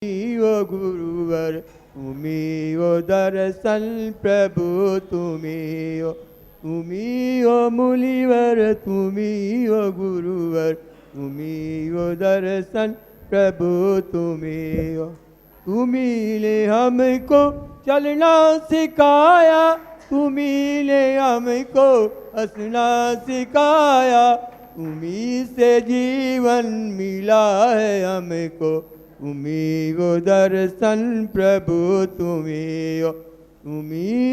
ओ गुरुवर तुम्ही ओ दर्शन प्रभु तुम्ही ओ मुनिवर तुम्ही ओ गुरुवर तुम्ही ओ दर्शन प्रभु तुम्ही ने हमको चलना सिखाया, तुम्ही ने हमको हंसना सिखाया, तुम्ही से जीवन मिला है हमको, तुम्ही ओ दर्शन प्रभु तुम्ही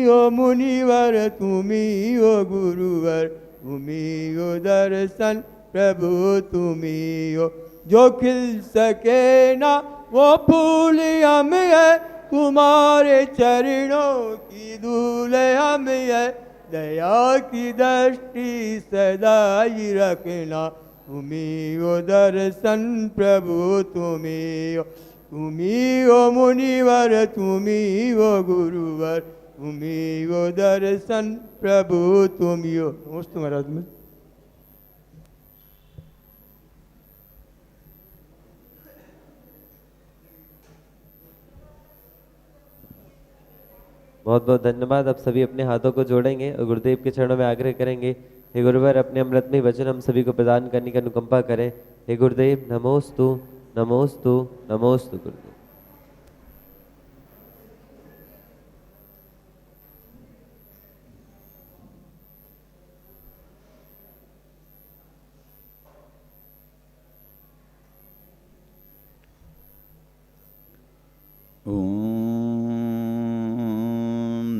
ओ मुनिवर तुम्ही ओ गुरुवर तुम्ही ओ दर्शन प्रभु तुम्ही ओ। जो खिल सके ना वो फूल हम है, तुम्हारे चरणों की धूल हम है, दया की दृष्टि सदा ही रखना, तुम्ही ओ दर्शन प्रभु तुम्ही ओ मुनिवर तुम्ही ओ गुरुवर तुम्ही ओ दर्शन प्रभु तुम्ही ओ। नमस्ते महाराज में बहुत बहुत धन्यवाद। अब सभी अपने हाथों को जोड़ेंगे और गुरुदेव के चरणों में आग्रह करेंगे, हे गुरुवर अपने अमृतमय वचन हम सभी को प्रदान करने की अनुकंपा करें। हे गुरुदेव नमोस्तु नमोस्तु नमोस्तु गुरुदेव।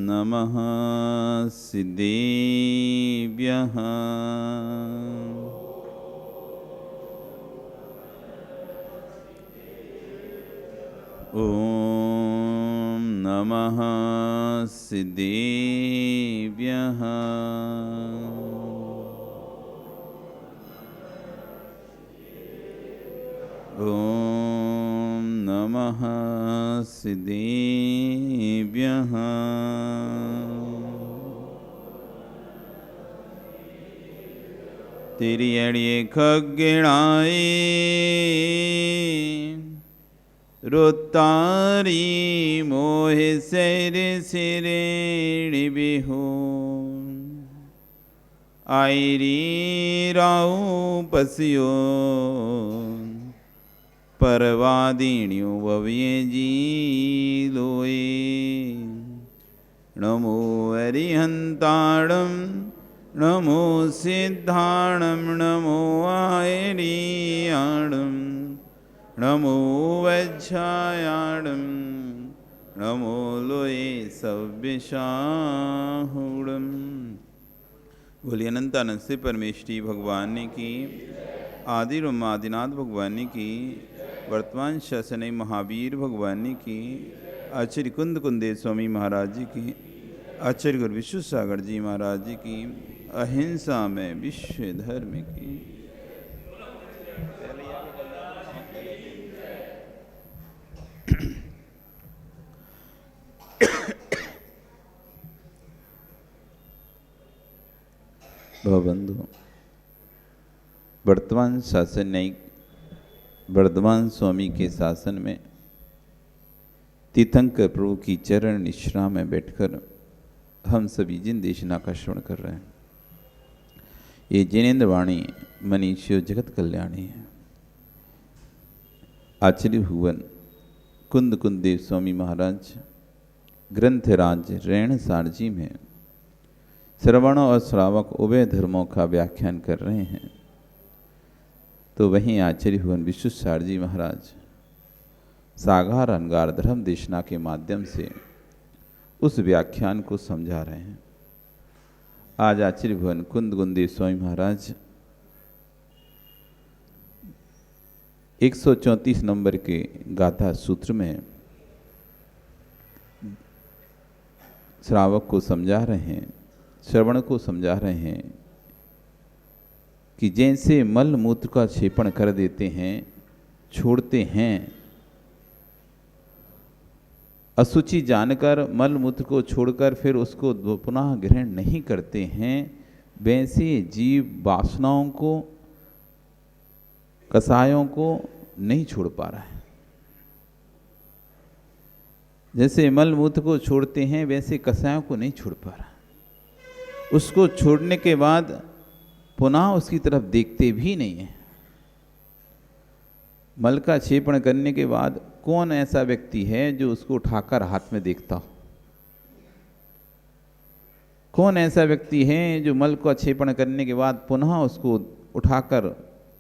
नमः सिद्धेभ्यः। ॐ नमः सिद्धेभ्यः। ॐ नमः सिद्धेभ्यः। तेरी अड़िए खगिणाए रोतारी मोहे सेरे सिरे बिहू आयरी राहू पसियो परवादीण्यो वव्ये जी लोए। नमो अरिहंताणं नमो सिद्धाणं नमो आयरियाणं नमो वज्रायाणं नमो लोए सव्यसाहुणं। बोलिए अनंतानंद से परमेश्वरी भगवान की, आदि ब्रह्म आदिनाथ भगवान की, वर्तमान शासन महावीर भगवान की, आचार्य कुंद कुंदेव स्वामी महाराज जी की, आचार्य गुरु विश्व सागर जी महाराज जी की, अहिंसा में विश्व धर्म की। भवबंधु, वर्तमान शासन न्यायिक वर्धमान स्वामी के शासन में तीर्थंकर प्रभु की चरण निश्रा में बैठकर हम सभी जिन देशना का श्रवण कर रहे हैं, ये जिनेन्द्र वाणी मनीषियो जगत कल्याणी है। आचार्य भुवन कुंद कुंदेव स्वामी महाराज ग्रंथराज रैण सारजी में श्रवण और श्रावक उभय धर्मों का व्याख्यान कर रहे हैं, तो वहीं आचार्य भुवन विश्वेश्वर जी महाराज सागार अनगार धर्म देशना के माध्यम से उस व्याख्यान को समझा रहे हैं। आज आचार्य भुवन कुंद कुंदेव स्वामी महाराज 134 नंबर के गाथा सूत्र में श्रावक को समझा रहे हैं, श्रवण को समझा रहे हैं कि जैसे मल मूत्र का क्षेपण कर देते हैं, छोड़ते हैं, अशुचि जानकर मल मूत्र को छोड़कर फिर उसको पुनः ग्रहण नहीं करते हैं, वैसे जीव वासनाओं को, कसायों को नहीं छोड़ पा रहा है। जैसे मल मूत्र को छोड़ते हैं वैसे कसायों को नहीं छोड़ पा रहा। उसको छोड़ने के बाद पुनः उसकी तरफ देखते भी नहीं है। मल का क्षेपण करने के बाद कौन ऐसा व्यक्ति है जो उसको उठाकर हाथ में देखता हो? कौन ऐसा व्यक्ति है जो मल का क्षेपण करने के बाद पुनः उसको उठाकर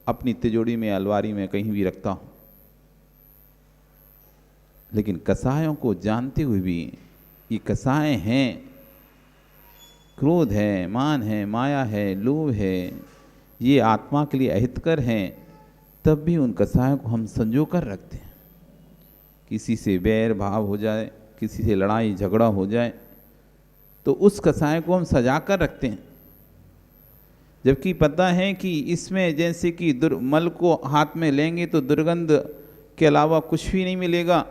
अपनी तिजोरी में, अलमारी में कहीं भी रखता हो? लेकिन कसायों को जानते हुए भी ये कसाय हैं, क्रोध है, मान है, माया है, लोभ है, ये आत्मा के लिए अहितकर हैं, तब भी उन कसायों को हम संजो कर रखते हैं। किसी से बैर भाव हो जाए, किसी से लड़ाई झगड़ा हो जाए, तो उस कसाय को हम सजा कर रखते हैं, जबकि पता है कि इसमें जैसे कि मल को हाथ में लेंगे तो दुर्गंध के अलावा कुछ भी नहीं मिलेगा,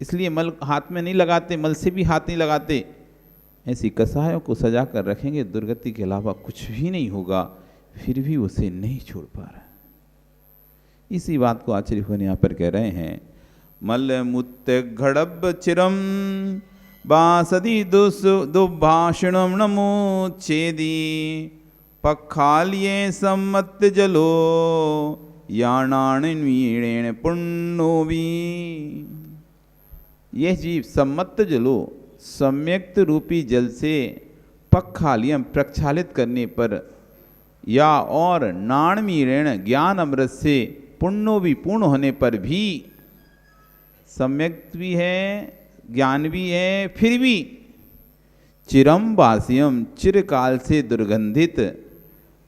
इसलिए मल हाथ में नहीं लगाते, मल से भी हाथ नहीं लगाते। ऐसी कसायों को सजा कर रखेंगे, दुर्गति के अलावा कुछ भी नहीं होगा, फिर भी उसे नहीं छोड़ पा रहा। इसी बात को आचार्य भगवान यहाँ पर कह रहे हैं, मल मुत्य घड़ब चिरम बासदी दुभाषणम नमोच्छेदी पखालिये सम्मत जलो याणाणीण पुण्योवी। यह जीव सम्मत जलो, सम्यक्त रूपी जल से पखालियम प्रक्षालित करने पर, या और नाणमीरेण ज्ञान अमृत से पुण्यो भी पूर्ण होने पर भी, सम्यक भी है, ज्ञान भी है, फिर भी चिरम वासियम, चिरकाल से दुर्गंधित,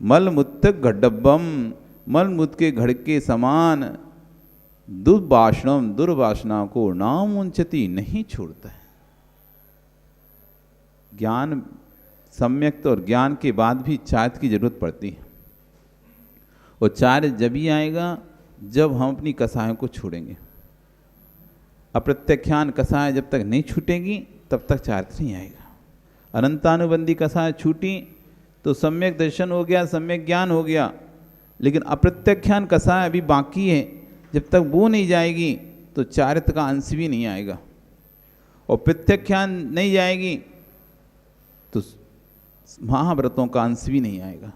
मलमूत्र गड्डब्बम, मलमूत्र के घड़ के समान, दुर्वासनम, दुर्वासना को नाम उंचती नहीं छोड़ता है। ज्ञान, सम्यक्त और ज्ञान के बाद भी चार्य की जरूरत पड़ती है, और चार्य जब ही आएगा जब हम अपनी कसायों को छोड़ेंगे। अप्रत्यख्यान कसाय जब तक नहीं छूटेगी तब तक चार्य नहीं आएगा। अनंतानुबंधी कसाय छूटी तो सम्यक दर्शन हो गया, सम्यक ज्ञान हो गया, लेकिन अप्रत्यख्यान कसाय अभी बाकी है। जब तक वो नहीं जाएगी तो चारित्र का अंश भी नहीं आएगा, और प्रत्यख्यान नहीं जाएगी तो महाव्रतों का अंश भी नहीं आएगा।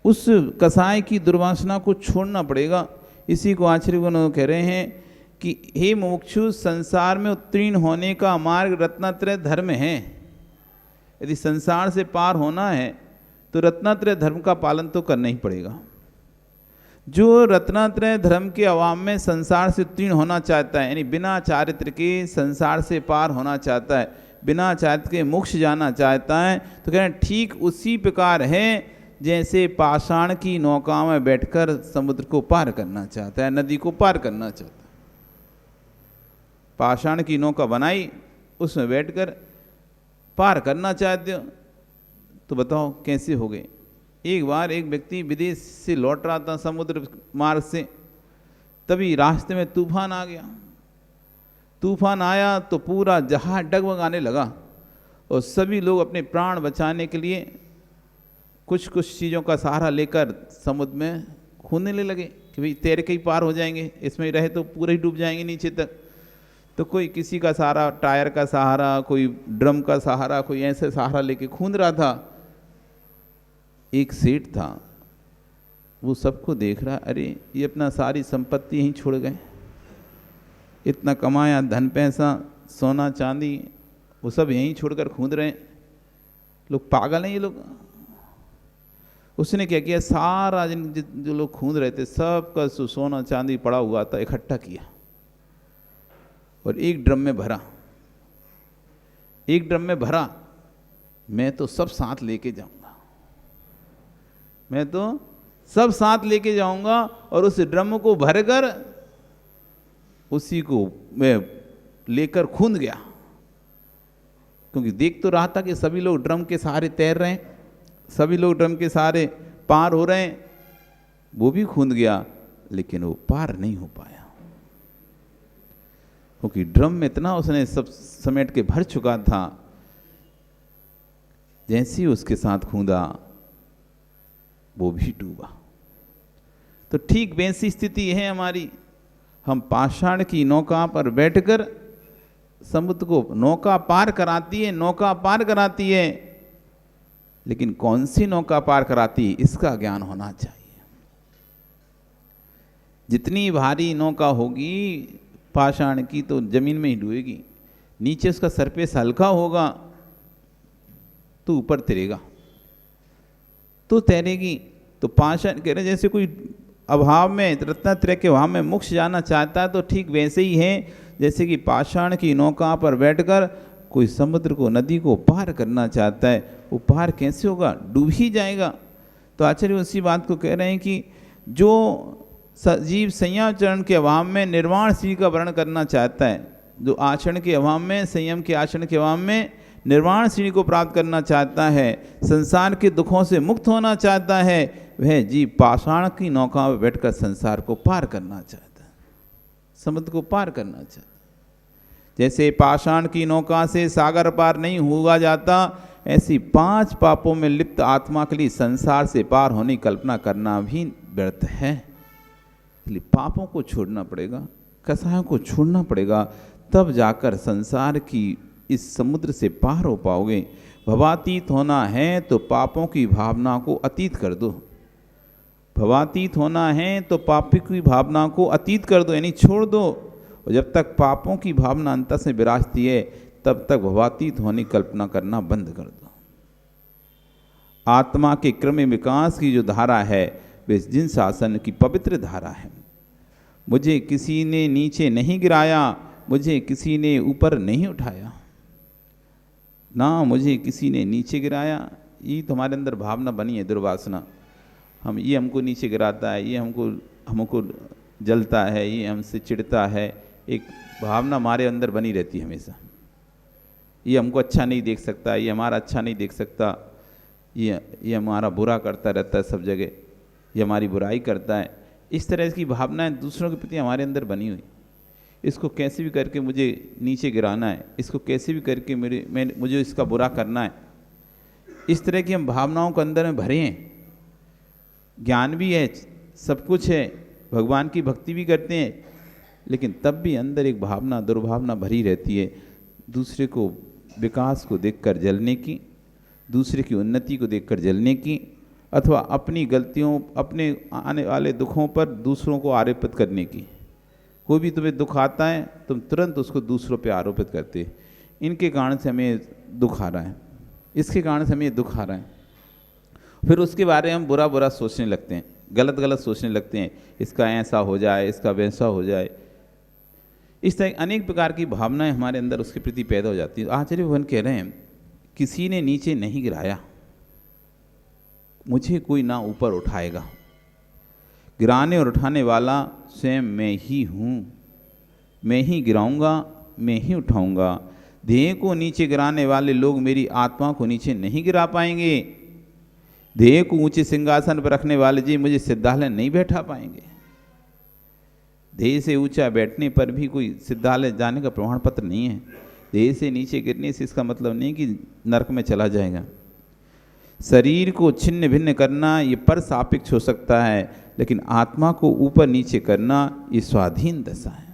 उस कसाय की दुर्वासना को छोड़ना पड़ेगा। इसी को आचार्य कह रहे हैं कि हे मोक्षु, संसार में उत्तीर्ण होने का मार्ग रत्नात्रय धर्म है। यदि संसार से पार होना है तो रत्नात्रय धर्म का पालन तो करना ही पड़ेगा। जो रत्नात्रय धर्म के अवाम में संसार से उत्तीर्ण होना चाहता है, यानी बिना चारित्र के संसार से पार होना चाहता है, बिना चारित्र के मोक्ष जाना चाहता है, तो कह रहे हैं ठीक उसी प्रकार है जैसे पाषाण की नौका में बैठकर समुद्र को पार करना चाहता है, नदी को पार करना चाहता है। पाषाण की नौका बनाई, उसमें बैठकर पार करना चाहते हो, तो बताओ कैसे हो गए। एक बार एक व्यक्ति विदेश से लौट रहा था समुद्र मार्ग से, तभी रास्ते में तूफान आ गया। तूफान आया तो पूरा जहाज डगमगाने लगा, और सभी लोग अपने प्राण बचाने के लिए कुछ कुछ चीज़ों का सहारा लेकर समुद्र में कूदने लगे कि भाई तैर के ही पार हो जाएंगे, इसमें ही रहे तो पूरे ही डूब जाएंगे नीचे तक। तो कोई किसी का सहारा, टायर का सहारा, कोई ड्रम का सहारा, कोई ऐसे सहारा लेके कूद रहा था। एक सेठ था, वो सबको देख रहा, अरे ये अपना सारी संपत्ति यहीं छोड़ गए, इतना कमाया धन पैसा, सोना चांदी, वो सब यहीं छोड़कर कूद रहे हैं, लोग पागल हैं ये लोग। उसने क्या किया, सारा जो लोग कूद रहे थे सबका सोना चांदी पड़ा हुआ था इकट्ठा किया और एक ड्रम में भरा। एक ड्रम में भरा, मैं तो सब साथ लेके जाऊंगा, मैं तो सब साथ लेके जाऊंगा। और उस ड्रम को भरकर उसी को मैं लेकर कूद गया, क्योंकि देख तो रहा था कि सभी लोग ड्रम के सहारे तैर रहे हैं, सभी लोग ड्रम के सहारे पार हो रहे हैं। वो भी कूद गया, लेकिन वो पार नहीं हो पाया, क्योंकि ड्रम में इतना उसने सब समेट के भर चुका था। जैसे ही उसके साथ कूदा वो भी डूबा। तो ठीक वैसी स्थिति है हमारी। हम पाषाण की नौका पर बैठकर समुद्र को नौका पार कराती है, नौका पार कराती है, लेकिन कौन सी नौका पार कराती है इसका ज्ञान होना चाहिए। जितनी भारी नौका होगी पाषाण की तो जमीन में ही डूबेगी, नीचे उसका सरफेस हल्का होगा तो ऊपर तैरेगा, तो तैरेगी। तो पाषाण कह रहे जैसे कोई अभाव में रत्नात्रय के अभाव में मोक्ष जाना चाहता है, तो ठीक वैसे ही है जैसे कि पाषाण की नौका पर बैठकर कोई समुद्र को, नदी को पार करना चाहता है, वो पार कैसे होगा, डूब ही जाएगा। तो आचार्य उसी बात को कह रहे हैं कि जो जीव संयम चरण के अभाव में निर्वाण श्री का वर्णन करना चाहता है, जो आचरण के अभाव में, संयम के आचरण के अभाव में निर्वाण श्री को प्राप्त करना चाहता है, संसार के दुखों से मुक्त होना चाहता है, वह जीव पाषाण की नौका में बैठकर संसार को पार करना चाहता है, समुद्र को पार करना चाहता है। जैसे पाषाण की नौका से सागर पार नहीं हुआ जाता, ऐसी 5 पापों में लिप्त आत्मा के लिए संसार से पार होने की कल्पना करना भी व्यर्थ है। इसलिए पापों को छोड़ना पड़ेगा, कसायों को छोड़ना पड़ेगा, तब जाकर संसार की इस समुद्र से पार हो पाओगे। भवातीत होना है तो पापों की भावना को अतीत कर दो, भवातीत होना है तो पाप की भावना को अतीत कर दो, यानी छोड़ दो। और जब तक पापों की भावना अंतर से विराजती है तब तक भवातीत होने की कल्पना करना बंद कर दो। आत्मा के क्रम विकास की जो धारा है वे जिन शासन की पवित्र धारा है। मुझे किसी ने नीचे नहीं गिराया, मुझे किसी ने ऊपर नहीं उठाया, ना मुझे किसी ने नीचे गिराया। ये तो हमारे अंदर भावना बनी है, दुर्वासना। हम ये हमको नीचे गिराता है, ये हमको जलता है, ये हमसे चिढ़ता है, एक भावना हमारे अंदर बनी रहती है हमेशा। ये हमको अच्छा नहीं देख सकता, ये हमारा अच्छा नहीं देख सकता, ये हमारा बुरा करता रहता है सब जगह, ये हमारी बुराई करता है। इस तरह की भावनाएं दूसरों के प्रति हमारे अंदर बनी हुई। इसको कैसे भी करके मुझे नीचे गिराना है, इसको कैसे भी करके मुझे इसका बुरा करना है। इस तरह की हम भावनाओं के अंदर में भरे हैं। ज्ञान भी है, सब कुछ है, भगवान की भक्ति भी करते हैं, लेकिन तब भी अंदर एक भावना, दुर्भावना भरी रहती है। दूसरे को विकास को देखकर जलने की, दूसरे की उन्नति को देखकर जलने की, अथवा अपनी गलतियों, अपने आने वाले दुखों पर दूसरों को आरोपित करने की। कोई भी तुम्हें दुख आता है तुम तुरंत उसको दूसरों पे आरोपित करते, इनके कारण से हमें दुख आ रहा है, इसके कारण से हमें दुख आ रहा है। फिर उसके बारे में हम बुरा बुरा सोचने लगते हैं, गलत गलत सोचने लगते हैं, इसका ऐसा हो जाए, इसका वैसा हो जाए। इस तरह अनेक प्रकार की भावनाएं हमारे अंदर उसके प्रति पैदा हो जाती है। आचार्य भगवान कह रहे हैं किसी ने नीचे नहीं गिराया, मुझे कोई ना ऊपर उठाएगा। गिराने और उठाने वाला स्वयं मैं ही हूँ, मैं ही गिराऊंगा, मैं ही उठाऊंगा। देह को नीचे गिराने वाले लोग मेरी आत्मा को नीचे नहीं गिरा पाएंगे। देह को ऊंचे सिंहासन पर रखने वाले जी मुझे सिद्धालय नहीं बैठा पाएंगे। देह से ऊंचा बैठने पर भी कोई सिद्धालय जाने का प्रमाण पत्र नहीं है। देह से नीचे गिरने से इसका मतलब नहीं कि नरक में चला जाएगा। शरीर को छिन्न भिन्न करना ये पर सापेक्ष हो सकता है, लेकिन आत्मा को ऊपर नीचे करना ये स्वाधीन दशा है।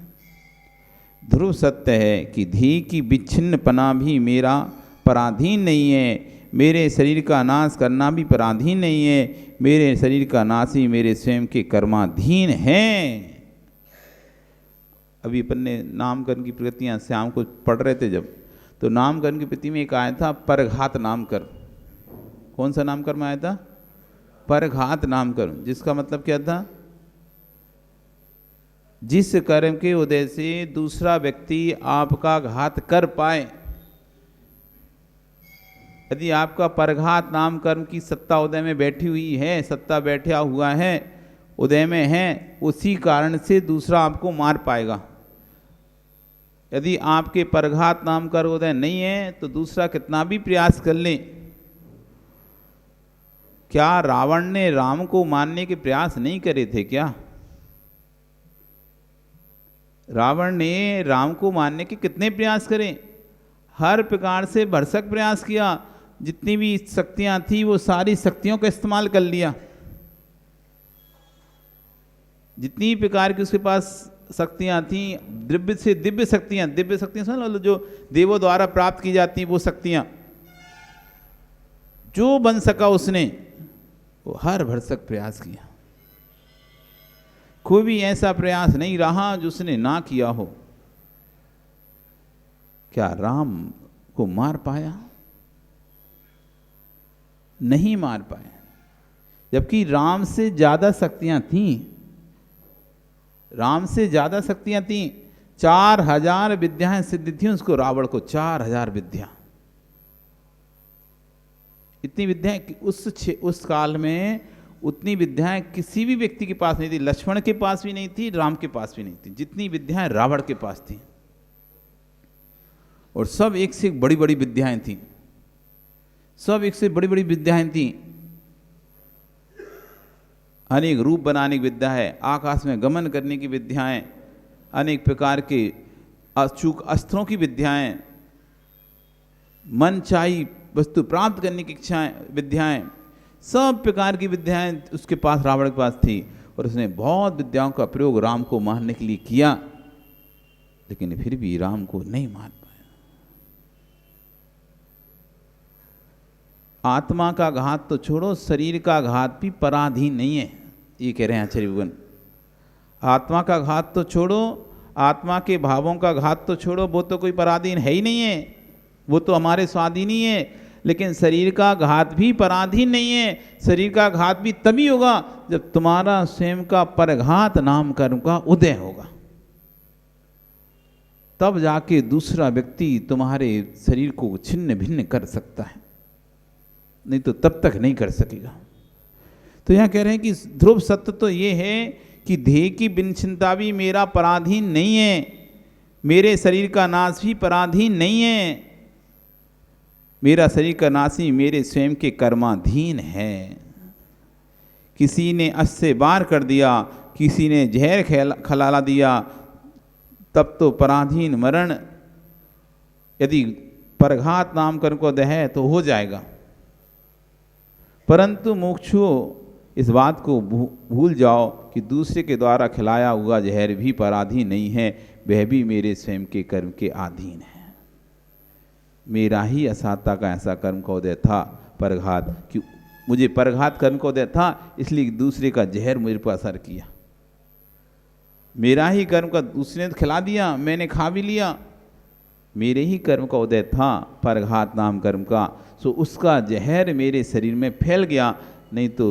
ध्रुव सत्य है कि धी की विच्छिन्न पना भी मेरा पराधीन नहीं है, मेरे शरीर का नाश करना भी पराधीन नहीं है, मेरे शरीर का नाश ही मेरे स्वयं के कर्माधीन है। अभी अपन ने नामकरण की प्रकृतियाँ श्याम को पढ़ रहे थे जब, तो नामकरण की प्रति में एक आया था परघात नामकरण। कौन सा नामकरण आया था? परघात नामकरण, जिसका मतलब क्या था? जिस कर्म के उदय से दूसरा व्यक्ति आपका घात कर पाए। यदि आपका परघात नाम कर्म की सत्ता उदय में बैठी हुई है, सत्ता बैठा हुआ है, उदय में है, उसी कारण से दूसरा आपको मार पाएगा। यदि आपके परघात नाम कर्म उदय नहीं है तो दूसरा कितना भी प्रयास कर ले। क्या रावण ने राम को मारने के प्रयास नहीं करे थे क्या? रावण ने राम को मारने के कितने प्रयास करे, हर प्रकार से भरसक प्रयास किया। जितनी भी शक्तियां थी वो सारी शक्तियों का इस्तेमाल कर लिया। जितनी प्रकार की उसके पास शक्तियाँ थीं, दिव्य से दिव्य शक्तियाँ समझ लो, जो देवों द्वारा प्राप्त की जाती वो शक्तियाँ, जो बन सका उसने वो हर भरसक प्रयास किया। कोई भी ऐसा प्रयास नहीं रहा जो उसने ना किया हो। क्या राम को मार पाया? नहीं मार पाया, जबकि राम से ज्यादा शक्तियां थीं। राम से ज्यादा शक्तियां थीं। 4000 विद्याएं सिद्ध थी उसको, रावण को 4000 विद्या। इतनी विद्याएं उस काल में उतनी विद्याएं किसी भी व्यक्ति के पास नहीं थी। लक्ष्मण के पास भी नहीं थी, राम के पास भी नहीं थी, जितनी विद्याएं रावण के पास थी। और सब एक से एक बड़ी बड़ी विद्याएं थी, सब एक से बड़ी बड़ी विद्याएं थी। अनेक रूप बनाने की विद्या है, आकाश में गमन करने की विद्याएं, अनेक प्रकार के अचूक अस्त्रों की विद्याएं, मन चाही वस्तु प्राप्त करने की इच्छाएं, विद्याएं, सब प्रकार की विद्याएं उसके पास, रावण के पास थी। और उसने बहुत विद्याओं का प्रयोग राम को मारने के लिए किया, लेकिन फिर भी राम को नहीं मार पाया। आत्मा का घात तो छोड़ो, शरीर का घात भी पराधीन नहीं है, ये कह रहे हैं आचार्य भगवान। आत्मा का घात तो छोड़ो, आत्मा के भावों का घात तो छोड़ो, वो तो कोई पराधीन है ही नहीं है, वो तो हमारे स्वाधीन ही है। लेकिन शरीर का घात भी पराधीन नहीं है। शरीर का घात भी तभी होगा जब तुम्हारा स्वयं का परघात नाम कर्म का उदय होगा, तब जाके दूसरा व्यक्ति तुम्हारे शरीर को छिन्न भिन्न कर सकता है, नहीं तो तब तक नहीं कर सकेगा। तो यहाँ कह रहे हैं कि ध्रुव सत्य तो ये है कि देह की विनचिंता भी मेरा पराधीन नहीं है, मेरे शरीर का नाश भी पराधीन नहीं है। मेरा शरीर का नाश ही मेरे स्वयं के कर्माधीन है। किसी ने अश्व से वार कर दिया, किसी ने जहर खिला दिया, तब तो पराधीन मरण यदि परघात नाम कर्म को दह है तो हो जाएगा। परंतु मुमुक्षुओं इस बात को भूल जाओ कि दूसरे के द्वारा खिलाया हुआ जहर भी पराधीन नहीं है, वह भी मेरे स्वयं के कर्म के अधीन है। मेरा ही असाता का ऐसा कर्म का उदय था परघात, कि मुझे परघात कर्म का उदय था, इसलिए दूसरे का जहर मुझे पर असर किया। मेरा ही कर्म का उसने खिला दिया, मैंने खा भी लिया, मेरे ही कर्म का उदय था परघात नाम कर्म का, सो उसका जहर मेरे शरीर में फैल गया। नहीं तो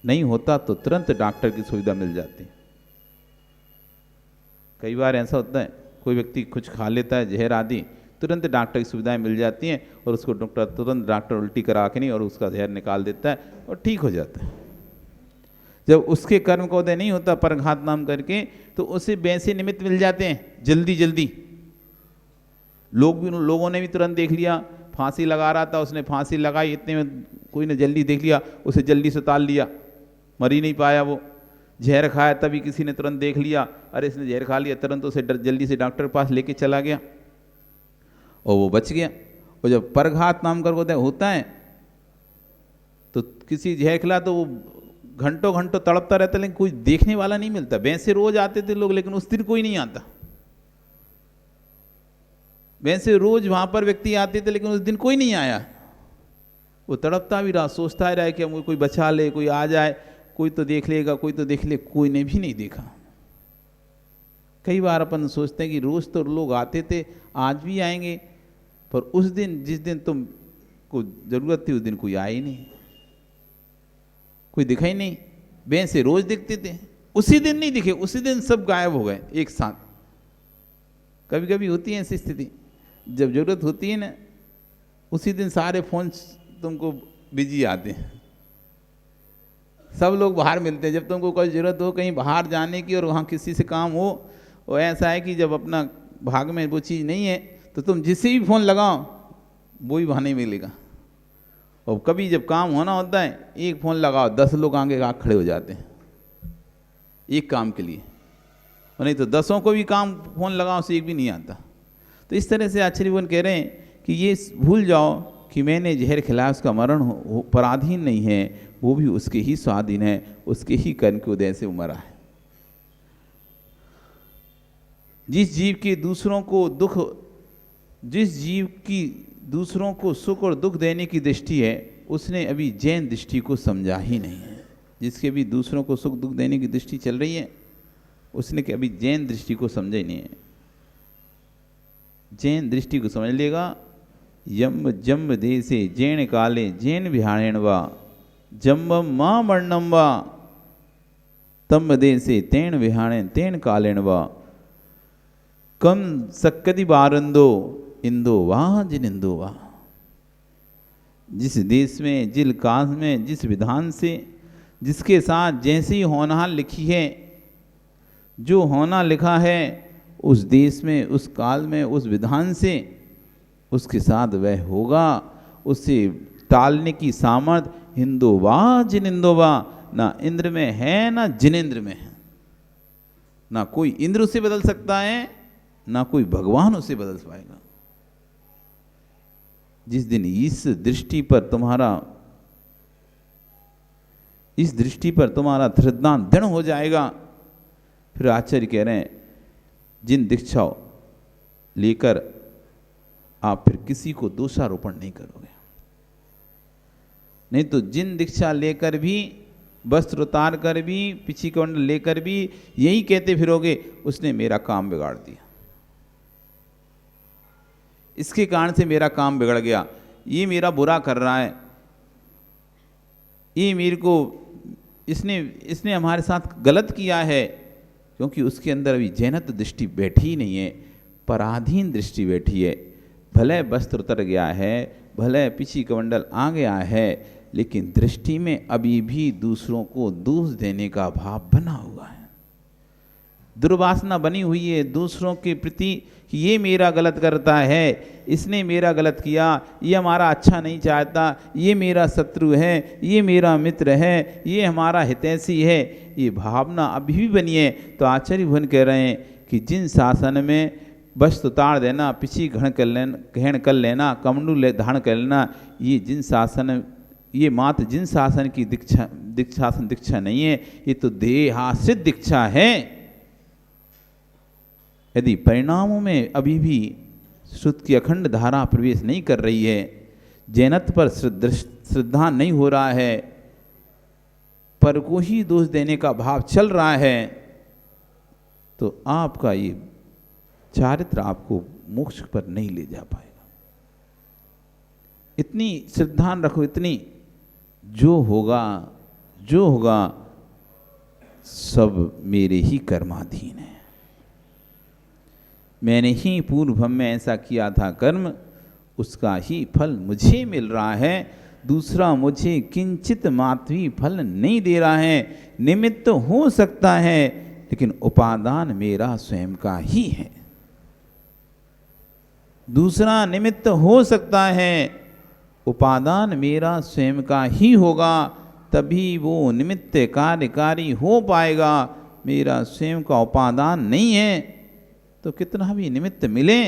नहीं होता तो तुरंत डॉक्टर की सुविधा मिल जाती। कई बार ऐसा होता है, कोई व्यक्ति कुछ खा लेता है जहर आदि, तुरंत डॉक्टर की सुविधाएं मिल जाती हैं और उसको तुरंत डॉक्टर उल्टी करा के नहीं और उसका जहर निकाल देता है और ठीक हो जाता है। जब उसके कर्म का उदय नहीं होता परघात नाम करके, तो उसे वैसे निमित्त मिल जाते हैं जल्दी जल्दी। लोगों ने भी तुरंत देख लिया, फांसी लगा रहा था, उसने फांसी लगाई, इतने में कोई ने जल्दी देख लिया, उसे जल्दी से उतार लिया, मर ही नहीं पाया वो। जहर खाया तभी किसी ने तुरंत देख लिया, अरे इसने जहर खा लिया, तुरंत उसे जल्दी से डॉक्टर के पास लेके चला गया और वो बच गया। और जब परघात नाम कर होता है तो किसी जहर खिला तो वो घंटों घंटों तड़पता रहता, लेकिन कोई देखने वाला नहीं मिलता। वैसे रोज आते थे लोग, लेकिन उस दिन कोई नहीं आता। वैसे रोज वहां पर व्यक्ति आते थे, लेकिन उस दिन कोई नहीं आया। वो तड़पता भी रहा, सोचता ही रहा कि मुझे कोई बचा ले, कोई आ जाए, कोई तो देख लेगा, कोई तो देख ले, कोई ने भी नहीं देखा। कई बार अपन सोचते हैं कि रोज तो लोग आते थे, आज भी आएंगे, पर उस दिन जिस दिन तुमको जरूरत थी उस दिन कोई आया ही नहीं, कोई दिखा ही नहीं। वैसे रोज दिखते थे, उसी दिन नहीं दिखे, उसी दिन सब गायब हो गए एक साथ। कभी कभी होती है ऐसी स्थिति, जब जरूरत होती है ना, उसी दिन सारे फोन तुमको बिजी आते हैं, सब लोग बाहर मिलते हैं। जब तुमको कोई ज़रूरत हो कहीं बाहर जाने की और वहाँ किसी से काम हो, और ऐसा है कि जब अपना भाग में वो चीज़ नहीं है तो तुम जिसे भी फ़ोन लगाओ वो ही वहाँ नहीं मिलेगा। और कभी जब काम होना होता है, एक फ़ोन लगाओ, 10 लोग आगे आग खड़े हो जाते हैं एक काम के लिए, और नहीं तो 10 को भी काम फ़ोन लगाओ से एक भी नहीं आता। तो इस तरह से आचार्यवन कह रहे हैं कि ये भूल जाओ कि मैंने जहर खिलाया, उसका मरण पराधीन नहीं है, वो भी उसके ही स्वाधीन है, उसके ही कर्म के उदय से वो मरा है। जिस जीव की दूसरों को दुख, जिस जीव की दूसरों को सुख और दुख देने की दृष्टि है, उसने अभी जैन दृष्टि को समझा ही नहीं है। जिसके भी दूसरों को सुख दुख देने की दृष्टि चल रही है, उसने कि अभी जैन दृष्टि को समझा ही नहीं है। जैन दृष्टि को समझ लेगा। यम जम्ब देसे जैन काले जैन विहाणेन वा जम्बम मां वर्णम वा तम देसे तेन विहाणेन तेन कालेन वा कम सक्कति बारंदो इंदो वाह जिनिंदो वाह। जिस देश में, जिस काल में, जिस विधान से, जिसके साथ जैसी होना लिखी है, जो होना लिखा है उस देश में, उस काल में, उस विधान से उसके साथ वह होगा। उससे टालने की सामर्थ हिंदोवा जिनिंदोवा ना इंद्र में है ना जिनेंद्र में है। ना कोई इंद्र उसे बदल सकता है, ना कोई भगवान उसे बदल पाएगा। जिस दिन इस दृष्टि पर तुम्हारा श्रद्धान दृढ़ हो जाएगा, फिर आचार्य कह रहे हैं जिन दीक्षा लेकर आप फिर किसी को दोषारोपण नहीं करोगे। नहीं तो जिन दीक्षा लेकर भी, वस्त्र उतार कर भी, पीछी कमंडल लेकर भी यही कहते फिरोगे उसने मेरा काम बिगाड़ दिया, इसके कारण से मेरा काम बिगड़ गया, ये मेरा बुरा कर रहा है, ये मेरे को इसने हमारे साथ गलत किया है। क्योंकि उसके अंदर अभी जैनत्व दृष्टि बैठी ही नहीं है, पराधीन दृष्टि बैठी है। भले वस्त्र उतर गया है, भले पीछी कमंडल आ गया है, लेकिन दृष्टि में अभी भी दूसरों को दोष देने का भाव बना हुआ है। दुर्वासना बनी हुई है दूसरों के प्रति कि ये मेरा गलत करता है, इसने मेरा गलत किया, ये हमारा अच्छा नहीं चाहता, ये मेरा शत्रु है, ये मेरा मित्र है, ये हमारा हितैषी है। ये भावना अभी भी बनी है। तो आचार्य भगवान कह रहे हैं कि जिन शासन में वस्त्र उतार देना, पिछी ग्रहण कर लेना, कमंडल धारण कर लेना, ये जिन शासन, ये मात्र जिन शासन की दीक्षा नहीं है, ये तो देहाश्रित दीक्षा है। यदि परिणामों में अभी भी श्रुत की अखंड धारा प्रवेश नहीं कर रही है, जैनत्व पर श्रद्धा नहीं हो रहा है, पर को ही दोष देने का भाव चल रहा है, तो आपका ये चारित्र आपको मोक्ष पर नहीं ले जा पाएगा। इतनी श्रद्धा रखो, इतनी जो होगा सब मेरे ही कर्माधीन है। मैंने ही पूर्व में ऐसा किया था कर्म, उसका ही फल मुझे मिल रहा है, दूसरा मुझे किंचित मात्र भी फल नहीं दे रहा है। निमित्त हो सकता है लेकिन उपादान मेरा स्वयं का ही है। दूसरा निमित्त हो सकता है, उपादान मेरा स्वयं का ही होगा, तभी वो निमित्त कार्यकारी हो पाएगा। मेरा स्वयं का उपादान नहीं है तो कितना भी निमित्त मिले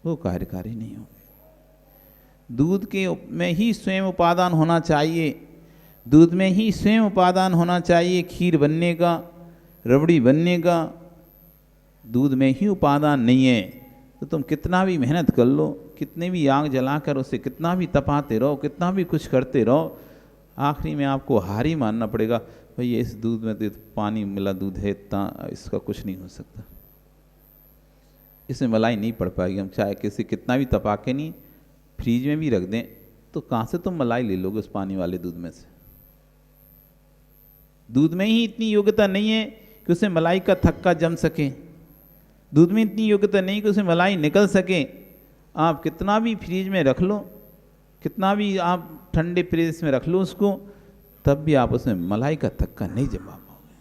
वो कार्यकारी नहीं होंगे। दूध के में ही स्वयं उपादान होना चाहिए, दूध में ही स्वयं उपादान होना चाहिए खीर बनने का, रबड़ी बनने का। दूध में ही उपादान नहीं है तो तुम कितना भी मेहनत कर लो, कितने भी आग जलाकर उसे कितना भी तपाते रहो, कितना भी कुछ करते रहो, आखिरी में आपको हार ही मानना पड़ेगा। भैया इस दूध में तो पानी मिला दूध है, इतना इसका कुछ नहीं हो सकता, इसमें मलाई नहीं पड़ पाएगी। हम चाहे किसी कितना भी तपा के नहीं फ्रीज में भी रख दें तो कहाँ से तुम मलाई ले लोगे उस पानी वाले दूध में से। दूध में ही इतनी योग्यता नहीं है कि उसे मलाई का थक्का जम सके, दूध में इतनी योग्यता नहीं कि उसे मलाई निकल सके। आप कितना भी फ्रीज में रख लो, कितना भी आप ठंडे प्रेस में रख लो उसको, तब भी आप उसमें मलाई का थक्का नहीं जमा पाओगे।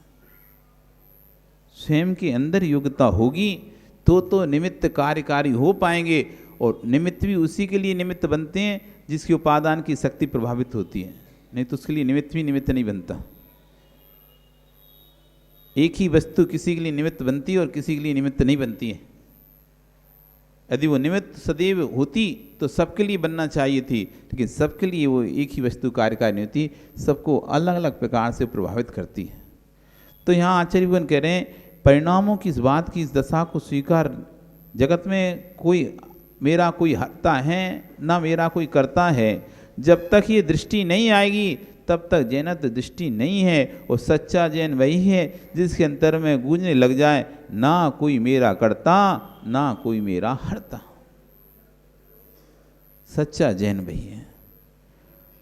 स्वयं के अंदर योग्यता होगी तो निमित्त कार्यकारी हो पाएंगे। और निमित्त भी उसी के लिए निमित्त बनते हैं जिसकी उपादान की शक्ति प्रभावित होती है, नहीं तो उसके लिए निमित्त भी निमित्त नहीं बनता। एक ही वस्तु किसी के लिए निमित्त बनती है और किसी के लिए निमित्त नहीं बनती है। यदि वो निमित्त सदैव होती तो सबके लिए बनना चाहिए थी, लेकिन सबके लिए वो एक ही वस्तु कार्यकारी नहीं होती, सबको अलग अलग प्रकार से प्रभावित करती है। तो यहाँ आचार्य भगवान कह रहे हैं परिणामों की इस बात की, इस दशा को स्वीकार, जगत में मेरा कोई हरता है ना मेरा कोई करता है, जब तक ये दृष्टि नहीं आएगी तब तक जैनत्व दृष्टि नहीं है। और सच्चा जैन वही है जिसके अंतर में गूंजने लग जाए, ना कोई मेरा करता ना कोई मेरा हरता। सच्चा जैन वही है।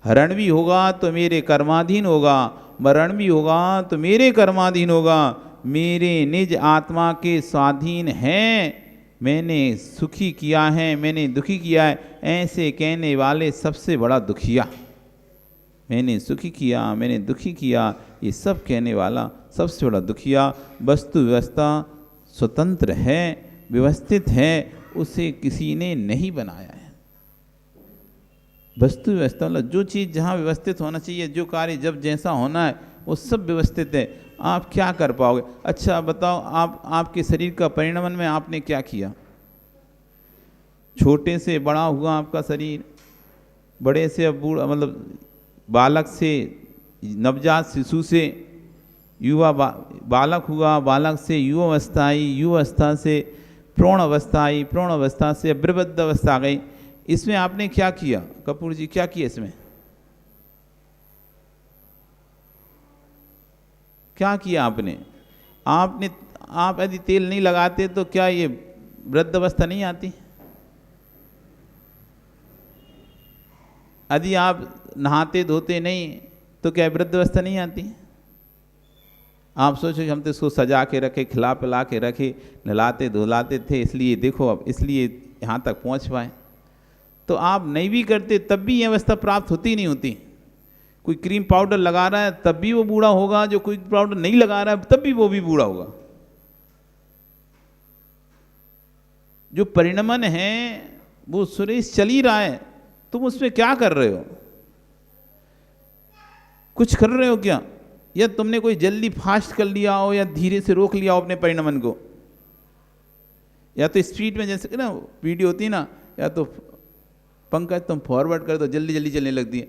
हरण भी होगा तो मेरे कर्माधीन होगा, मरण भी होगा तो मेरे कर्माधीन होगा, मेरे निज आत्मा के स्वाधीन है। मैंने सुखी किया है, मैंने दुखी किया है, ऐसे कहने वाले सबसे बड़ा दुखिया। मैंने सुखी किया, मैंने दुखी किया, ये सब कहने वाला सबसे बड़ा दुखिया। वस्तु व्यवस्था स्वतंत्र है, व्यवस्थित है, उसे किसी ने नहीं बनाया है। वस्तु व्यवस्था मतलब जो चीज़ जहाँ व्यवस्थित होना चाहिए, जो कार्य जब जैसा होना है वो सब व्यवस्थित है। आप क्या कर पाओगे? अच्छा बताओ, आपके शरीर का परिणमन में आपने क्या किया? छोटे से बड़ा हुआ आपका शरीर, बड़े से अब बूढ़ा, मतलब बालक से, नवजात शिशु से युवा बालक हुआ, बालक से युवावस्था आई, युवावस्था से प्रौढ़ अवस्था आई, प्रौढ़ अवस्था से वृद्ध अवस्था आ गई। इसमें आपने क्या किया? कपूर जी क्या किया इसमें? क्या किया आपने? आप यदि तेल नहीं लगाते तो क्या ये वृद्ध अवस्था नहीं आती? यदि आप नहाते धोते नहीं तो क्या वृद्ध अवस्था नहीं आती? आप सोचो कि हम तो इसको सजा के रखे, खिला पिला के रखे, नहलाते धुलाते थे, इसलिए देखो अब इसलिए यहाँ तक पहुँच पाए। तो आप नहीं भी करते तब भी ये अवस्था प्राप्त होती नहीं होती। कोई क्रीम पाउडर लगा रहा है तब भी वो बूढ़ा होगा, जो कोई पाउडर नहीं लगा रहा है तब भी वो भी बूढ़ा होगा। जो परिणमन है वो सुरेश चल ही रहा है, तुम उसमें क्या कर रहे हो? कुछ कर रहे हो क्या? या तुमने कोई जल्दी फास्ट कर लिया हो या धीरे से रोक लिया हो अपने परिणमन को? या तो स्पीड में जैसे ना वीडियो होती है ना, या तो पंकज तुम फॉरवर्ड कर दो जल्दी जल्दी चलने लगती है,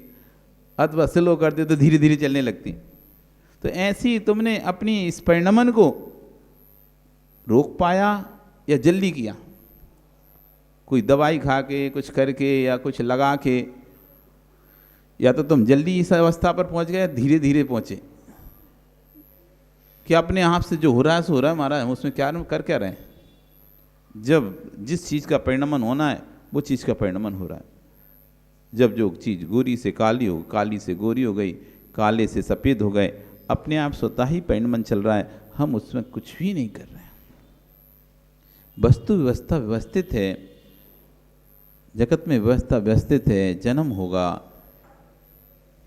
अथवा स्लो कर दे तो धीरे धीरे चलने लगती। तो ऐसी तुमने अपनी इस परिणमन को रोक पाया या जल्दी किया? कोई दवाई खा के, कुछ करके या कुछ लगा के, या तो तुम जल्दी इस अवस्था पर पहुंच गए, धीरे धीरे पहुंचे। कि अपने आप से जो हो रहा है सो हो रहा है हमारा, हम उसमें क्या कर क्या रहे हैं? जब जिस चीज़ का परिणमन होना है वो चीज़ का परिणमन हो रहा है। जब जो चीज़ गोरी से काली हो, काली से गोरी हो गई, काले से सफ़ेद हो गए, अपने आप स्वतः ही परिणमन चल रहा है, हम उसमें कुछ भी नहीं कर रहे हैं। वस्तु व्यवस्था व्यवस्थित है, जगत में व्यवस्था व्यवस्थित है। जन्म होगा,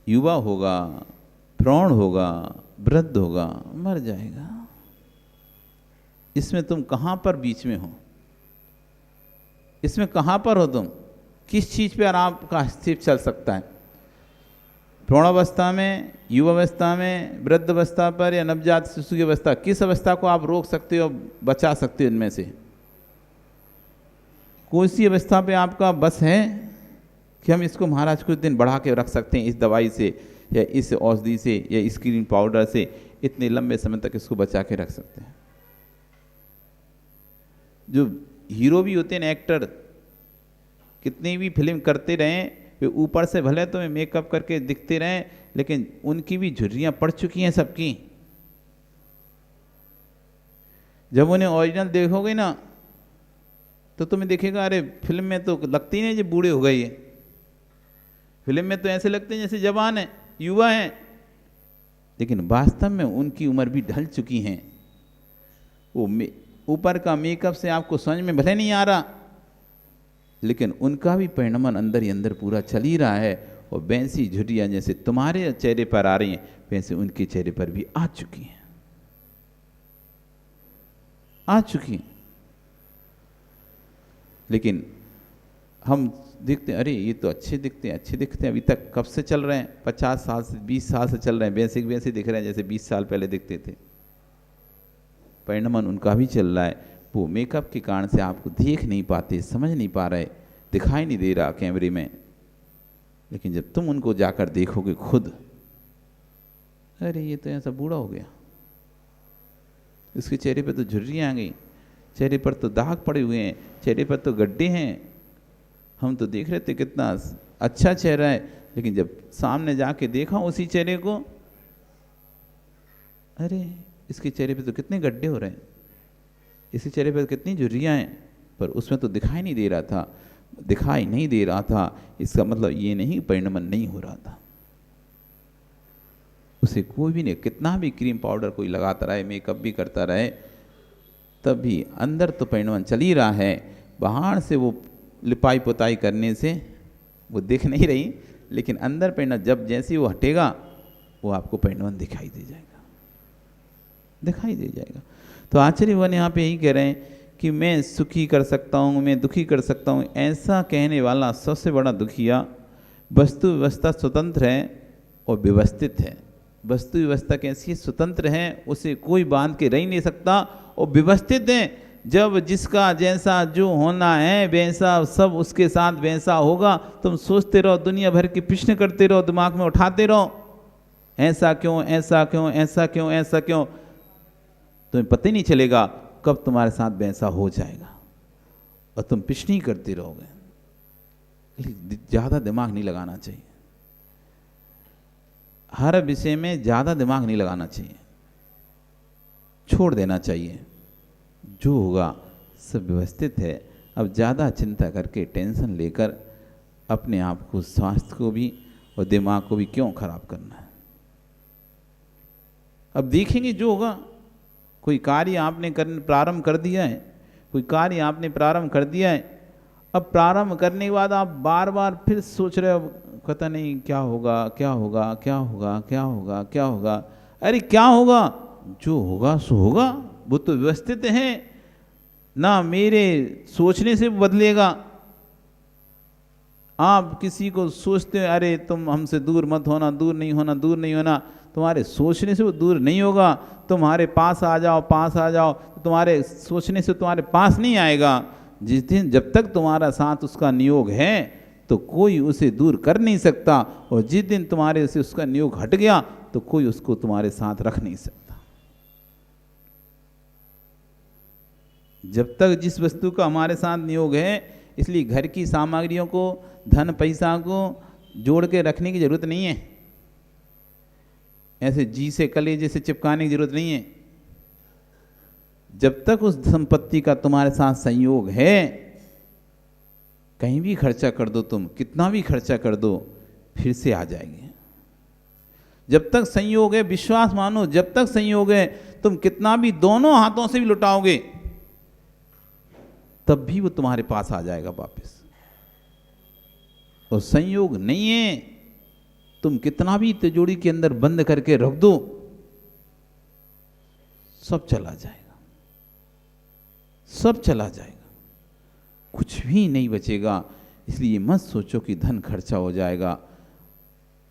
युवा होगा, प्रौढ़ होगा, वृद्ध होगा, मर जाएगा। इसमें तुम कहाँ पर बीच में हो? इसमें कहाँ पर हो तुम? किस चीज़ पर आपका हस्तक्षेप चल सकता है? प्रौढ़ावस्था में, युवावस्था में, वृद्ध अवस्था पर, या नवजात शिशु की अवस्था? किस अवस्था को आप रोक सकते हो, बचा सकते हो इनमें से? कोई सी अवस्था पे आपका बस है कि हम इसको महाराज कुछ दिन बढ़ा के रख सकते हैं इस दवाई से या इस औषधि से या इस क्रीम पाउडर से, इतने लंबे समय तक इसको बचा के रख सकते हैं? जो हीरो भी होते हैं ना, एक्टर, कितनी भी फिल्म करते रहें, वे ऊपर से भले तो मेकअप करके दिखते रहें, लेकिन उनकी भी झुर्रियाँ पड़ चुकी हैं सबकी। जब उन्हें ओरिजिनल देखोगे ना तो तुम्हें देखेगा अरे फिल्म में तो लगती नहीं जो बूढ़े हो गए ये, फिल्म में तो ऐसे लगते हैं जैसे जवान हैं, युवा हैं, लेकिन वास्तव में उनकी उम्र भी ढल चुकी हैं। वो ऊपर का मेकअप से आपको समझ में भले नहीं आ रहा, लेकिन उनका भी परिणमन अंदर ही अंदर पूरा चल ही रहा है। और वैसी झुर्रियाँ जैसे तुम्हारे चेहरे पर आ रही हैं, वैसे उनके चेहरे पर भी आ चुकी हैं, आ चुकी हैं। लेकिन हम देखते हैं अरे ये तो अच्छे दिखते हैं, अच्छे दिखते हैं। अभी तक कब से चल रहे हैं? 50 साल से, 20 साल से चल रहे हैं, वैसे दिख रहे हैं जैसे 20 साल पहले दिखते थे। परिणमन उनका भी चल रहा है। वो मेकअप के कारण से आपको देख नहीं पाते, समझ नहीं पा रहे, दिखाई नहीं दे रहा कैमरे में, लेकिन जब तुम उनको जाकर देखोगे खुद, अरे ये तो ऐसा बूढ़ा हो गया, उसके चेहरे पर तो झुर्रियाँ आ गई, चेहरे पर तो दाग पड़े हुए हैं, चेहरे पर तो गड्ढे हैं। हम तो देख रहे थे कितना अच्छा चेहरा है, लेकिन जब सामने जाके देखा उसी चेहरे को, अरे इसके चेहरे पे तो कितने गड्ढे हो रहे हैं, इसके चेहरे पे तो कितनी झुर्रियाँ हैं, पर उसमें तो दिखाई नहीं दे रहा था। दिखाई नहीं दे रहा था इसका मतलब ये नहीं परिणमन नहीं हो रहा था। उसे कोई भी नहीं, कितना भी क्रीम पाउडर कोई लगाता रहे, मेकअप भी करता रहे, तब भी अंदर तो परिणमन चल ही रहा है। बाहर से वो लिपाई पुताई करने से वो दिख नहीं रही, लेकिन अंदर परिणमन जब जैसे वो हटेगा वो आपको परिणमन दिखाई दे जाएगा, दिखाई दे जाएगा। तो आचार्य भगवान यहाँ पे यही कह रहे हैं कि मैं सुखी कर सकता हूँ, मैं दुखी कर सकता हूँ। ऐसा कहने वाला सबसे बड़ा दुखिया वस्तु व्यवस्था स्वतंत्र है और व्यवस्थित है। वस्तु व्यवस्था कैसी है? स्वतंत्र है, उसे कोई बांध के रह नहीं सकता, और व्यवस्थित है। जब जिसका जैसा जो होना है वैसा सब उसके साथ वैसा होगा। तुम सोचते रहो, दुनिया भर के प्रश्न करते रहो, दिमाग में उठाते रहो, ऐसा क्यों, ऐसा क्यों, ऐसा क्यों, ऐसा क्यों, तुम्हें पता ही नहीं चलेगा कब तुम्हारे साथ वैसा हो जाएगा, और तुम प्रश्न ही करते रहोगे। ज़्यादा दिमाग नहीं लगाना चाहिए, हर विषय में ज़्यादा दिमाग नहीं लगाना चाहिए, छोड़ देना चाहिए। जो होगा सब व्यवस्थित है। अब ज़्यादा चिंता करके टेंशन लेकर अपने आप को, स्वास्थ्य को भी और दिमाग को भी क्यों खराब करना है। अब देखेंगे जो होगा। कोई कार्य आपने प्रारंभ कर दिया है, कोई कार्य आपने प्रारंभ कर दिया है, अब प्रारंभ करने के बाद आप बार बार फिर सोच रहे हो, पता नहीं क्या होगा, क्या होगा, क्या होगा, क्या होगा, क्या होगा। अरे क्या होगा? जो होगा सो होगा, वो तो व्यवस्थित है ना, मेरे सोचने से बदलेगा। आप किसी को सोचते हैं, अरे तुम हमसे दूर मत होना, दूर नहीं होना, दूर नहीं होना, तुम्हारे सोचने से वो दूर नहीं होगा। तुम्हारे पास आ जाओ, पास आ जाओ, तुम्हारे सोचने से तुम्हारे पास नहीं आएगा। जिस दिन जब तक तुम्हारा साथ उसका नियोग है तो कोई उसे दूर कर नहीं सकता, और जिस दिन तुम्हारे से उसका नियोग हट गया तो कोई उसको तुम्हारे साथ रख नहीं सकता। जब तक जिस वस्तु का हमारे साथ नियोग है, इसलिए घर की सामग्रियों को, धन पैसा को जोड़ के रखने की जरूरत नहीं है, ऐसे जी से कलेजे से चिपकाने की जरूरत नहीं है। जब तक उस संपत्ति का तुम्हारे साथ संयोग है, कहीं भी खर्चा कर दो, तुम कितना भी खर्चा कर दो, फिर से आ जाएंगे। जब तक संयोग है, विश्वास मानो, जब तक संयोग है, तुम कितना भी दोनों हाथों से भी लुटाओगे तब भी वो तुम्हारे पास आ जाएगा वापस। और संयोग नहीं है, तुम कितना भी तिजोरी के अंदर बंद करके रख दो, सब चला जाएगा, सब चला जाएगा, कुछ भी नहीं बचेगा। इसलिए मत सोचो कि धन खर्चा हो जाएगा,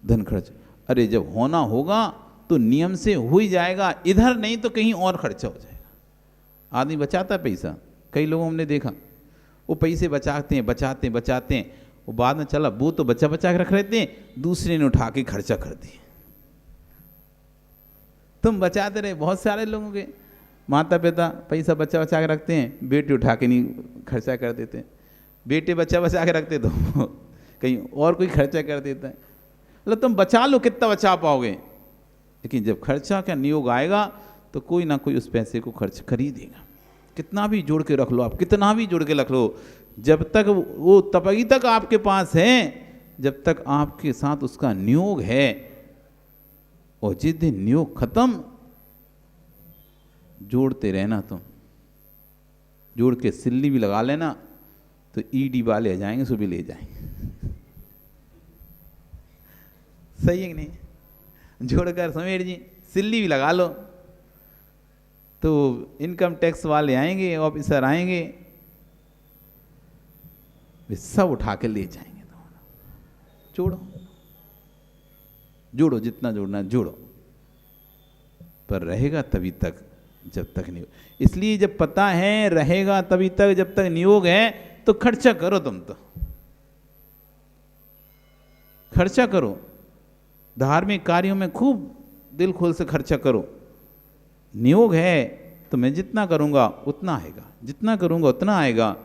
धन खर्च, अरे जब होना होगा तो नियम से हो ही जाएगा, इधर नहीं तो कहीं और खर्चा हो जाएगा। आदमी बचाता है पैसा, कई लोगों हमने देखा, वो पैसे बचाते हैं बचाते हैं बचाते हैं, वो बाद में चला, वो तो बचा बचा के रख रहे थे, दूसरे ने उठा के खर्चा कर दिए। तुम बचाते रहे, बहुत सारे लोगों के माता पिता पैसा बचा बचा के रखते हैं, बेटे उठा के नहीं खर्चा कर देते, बेटे बचा बचा के रखते तो कहीं और कोई खर्चा कर देता है। मतलब तुम बचा लो, कितना बचा पाओगे, लेकिन जब खर्चा का नियोग आएगा तो कोई ना कोई उस पैसे को खर्च कर ही देगा। कितना भी जोड़ के रख लो आप, कितना भी जोड़ के रख लो, जब तक वो तभी तक आपके पास है जब तक आपके साथ उसका नियोग है। और जिस दिन नियोग खत्म, जोड़ते रहना, तुम जोड़ के सिल्ली भी लगा लेना तो ईडी वाले आ जाएंगे, सो भी ले जाएंगे। सही है कि नहीं? जोड़कर समेट जी, सिल्ली भी लगा लो तो इनकम टैक्स वाले आएंगे, ऑफिसर आएंगे, वे सब उठा के ले जाएंगे। जोड़ो जोड़ो, जितना जोड़ना जोड़ो, पर रहेगा तभी तक जब तक नहीं। इसलिए जब पता है रहेगा तभी तक जब तक नियोग है, तो खर्चा करो, तुम तो खर्चा करो, धार्मिक कार्यों में खूब दिल खोल से खर्चा करो। नियोग है तो मैं जितना करूँगा उतना आएगा, जितना करूँगा उतना आएगा।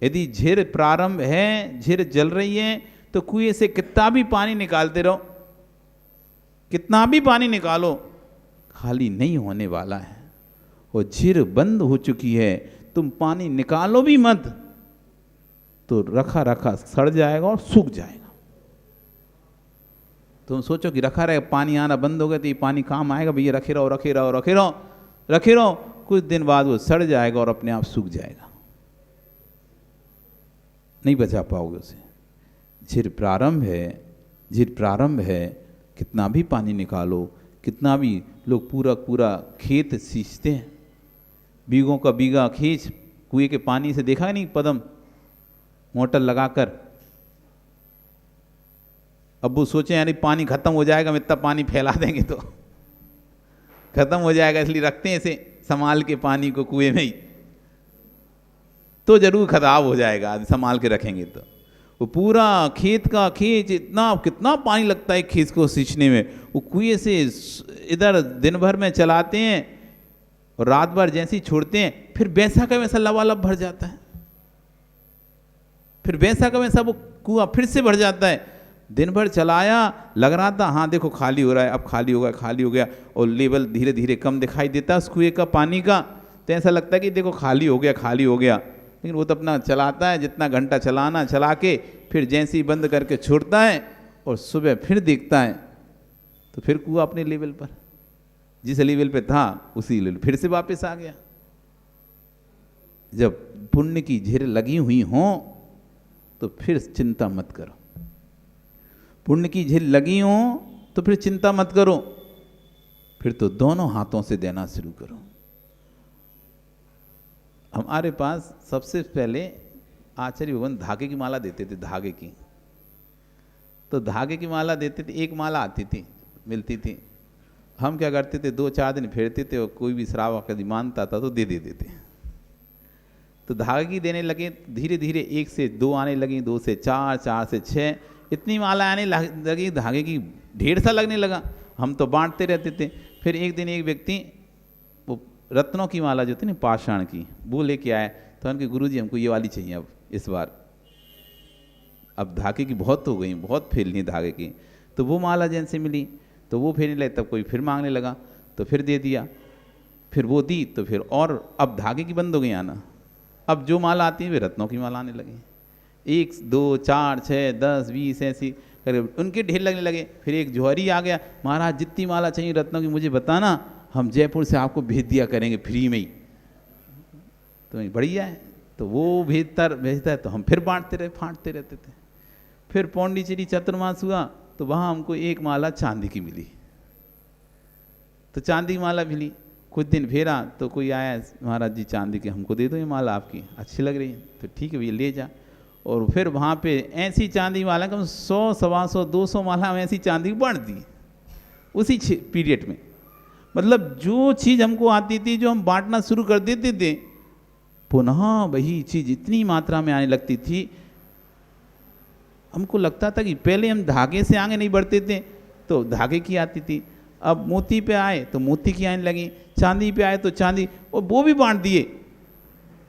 यदि झीर प्रारंभ है, झीर जल रही है, तो कुएं से कितना भी पानी निकालते रहो, कितना भी पानी निकालो, खाली नहीं होने वाला है। और झीर बंद हो चुकी है, तुम पानी निकालो भी मत तो रखा रखा सड़ जाएगा और सूख जाएगा। तुम सोचो कि रखा रहेगा, पानी आना बंद हो गया तो ये पानी काम आएगा, भैया रखे रहो रखे रहो रखे रहो रखे रहो, कुछ दिन बाद वो सड़ जाएगा और अपने आप सूख जाएगा, नहीं बचा पाओगे उसे। झीर प्रारंभ है, झीर प्रारंभ है, कितना भी पानी निकालो, कितना भी लोग पूरा पूरा खेत सींचते हैं, बीघों का बीघा खींच कुएं के पानी से, देखा नहीं पदम मोटर लगाकर। अब वो सोचे यानी पानी खत्म हो जाएगा, इतना पानी फैला देंगे तो खत्म हो जाएगा, इसलिए रखते हैं इसे संभाल के पानी को कुएं में ही, तो जरूर खराब हो जाएगा, संभाल के रखेंगे तो। वो पूरा खेत का खेत, इतना कितना पानी लगता है खेत को सींचने में, वो कुएं से इधर दिन भर में चलाते हैं और रात भर जैसे ही छोड़ते हैं, फिर वैसा का वैसा लबालब भर जाता है, फिर वैसा का वैसा वो कुआं फिर से भर जाता है। दिन भर चलाया, लग रहा था हाँ देखो खाली हो रहा है, अब खाली हो गया, खाली हो गया, और लेवल धीरे धीरे कम दिखाई देता है उस कुएं का पानी का, तो ऐसा लगता है कि देखो खाली हो गया खाली हो गया। लेकिन वो तो अपना चलाता है, जितना घंटा चलाना चला के फिर जैसे ही बंद करके छोड़ता है, और सुबह फिर देखता है तो फिर कुआं अपने लेवल पर, जिस लेवल पे था उसी लेवल फिर से वापस आ गया। जब पुण्य की झीर लगी हुई हो तो फिर चिंता मत करो, पुण्य की झील लगी हो तो फिर चिंता मत करो, फिर तो दोनों हाथों से देना शुरू करो। हमारे पास सबसे पहले आचार्य भगवान धागे की माला देते थे, धागे की, तो धागे की माला देते थे, एक माला आती थी मिलती थी, हम क्या करते थे 2-4 दिन फेरते थे और कोई भी श्रावक यदि मानता था तो दे देते थे। तो धागे की देने लगे, धीरे धीरे 1 से 2 आने लगी, 2 से 4, 4 से 6, इतनी माला आने लगी, धागे की ढेर सा लगने लगा। हम तो बांटते रहते थे। फिर एक दिन एक व्यक्ति वो रत्नों की माला जो थी ना पाषाण की, वो लेके आए, तो उनके गुरुजी हमको ये वाली चाहिए अब इस बार, अब धागे की बहुत हो गई, बहुत फैलनी धागे की। तो वो माला जैसे मिली तो वो फेरने लगे, तब कोई फिर मांगने लगा तो फिर दे दिया, फिर वो दी तो फिर, और अब धागे की बंद हो गई आना, अब जो माला आती है वे रत्नों की माला आने लगी। 1, 2, 4, 6, 10, 20 ऐसी करीब उनके ढेर लगने लगे। फिर एक जौहरी आ गया, महाराज जितनी माला चाहिए रत्नों की मुझे बताना, हम जयपुर से आपको भेज दिया करेंगे फ्री में ही। तो बढ़िया है, तो वो भेजता है तो हम फिर बांटते रहे, फाँटते रहते थे। फिर पौंडीचेरी चतुर्मास हुआ तो वहाँ हमको एक माला चांदी की मिली, तो चांदी की माला मिली। कुछ दिन फेरा तो कोई आया, महाराज जी चांदी की हमको दे दो ये माला, आपकी अच्छी लग रही है, तो ठीक है भैया ले जा। और फिर वहाँ पे ऐसी चांदी माला कम 100, 125, 200 माला हम ऐसी चांदी बांट दी उसी पीरियड में। मतलब जो चीज़ हमको आती थी, जो हम बांटना शुरू कर देते थे, पुनः वही चीज़ इतनी मात्रा में आने लगती थी। हमको लगता था कि पहले हम धागे से आगे नहीं बढ़ते थे तो धागे की आती थी, अब मोती पे आए तो मोती की आने लगी, चांदी पे आए तो चांदी, और वो भी बांट दिए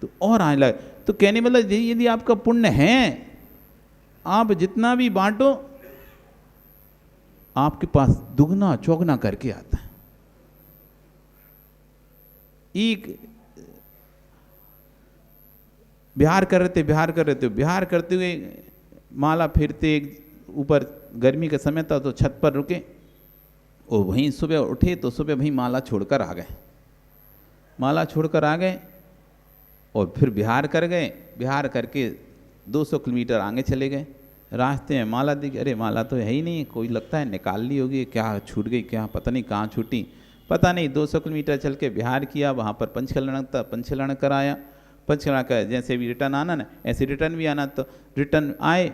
तो और आने लगे। तो कहने मतलब यदि आपका पुण्य है, आप जितना भी बांटो आपके पास दुगना चौगना करके आता है। एक बिहार कर रहे करते हुए माला फेरते, ऊपर गर्मी का समय था तो छत पर रुके, और वहीं सुबह उठे तो सुबह वहीं माला छोड़कर आ गए, और फिर बिहार कर गए। बिहार करके 200 किलोमीटर आगे चले गए। रास्ते में माला दिखी, अरे माला तो है ही नहीं, कोई लगता है निकाल ली होगी, क्या छूट गई, क्या पता नहीं कहाँ छूटी, पता नहीं। 200 किलोमीटर चल के बिहार किया, वहाँ पर पंचकल्याण था, पंचकल्याण कराया। पंचकल्याण का जैसे भी रिटर्न आना ना, ऐसे रिटर्न भी आना, तो रिटर्न आए